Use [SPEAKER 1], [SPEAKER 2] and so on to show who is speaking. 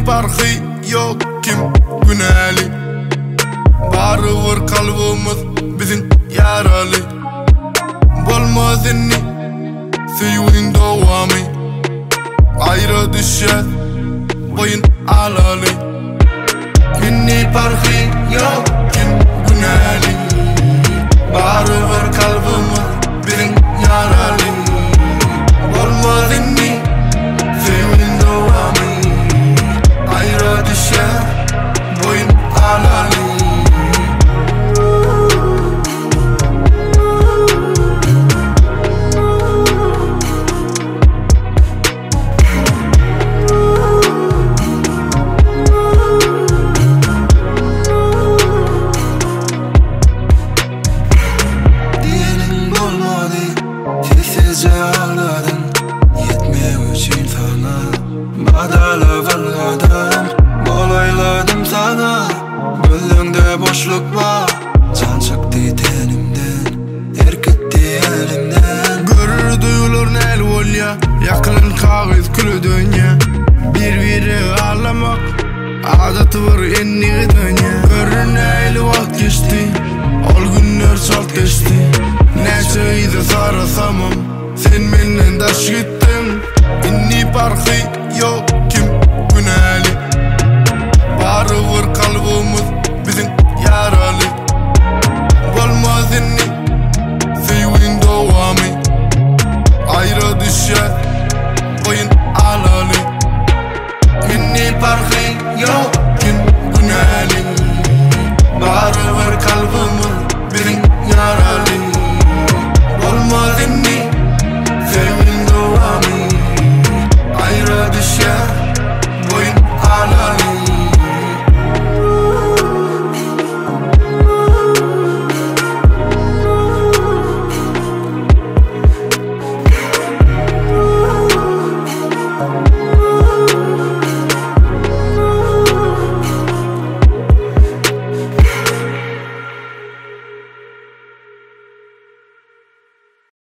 [SPEAKER 1] Farkı yok kim güneli. Barıvır kalbimiz bizim yaralı. Bolmaz inni suyun devamı. Ayrı düşer boyun alalı. İnni farkı yok kim güneli. Barıvır kalbimiz bizim yaralı. Bolmaz inni suyun devamı. Ayrı düşer boyun alalı. Diyenin olmadı, sessizce ağladın. Yetmiyor için sana badalı varladım. Olayladım sana, gönlümde boşluk var. Can çıktı tenimden, erkitti elimden. Görür duyulur nel olya, yakın kağıt külü dünya. Bir ağlamak, adatı var enni dünya. Görür neyli vakt geçti, ol günler çok geçti. Neçeydi sarasamam, sen benden taş gittin.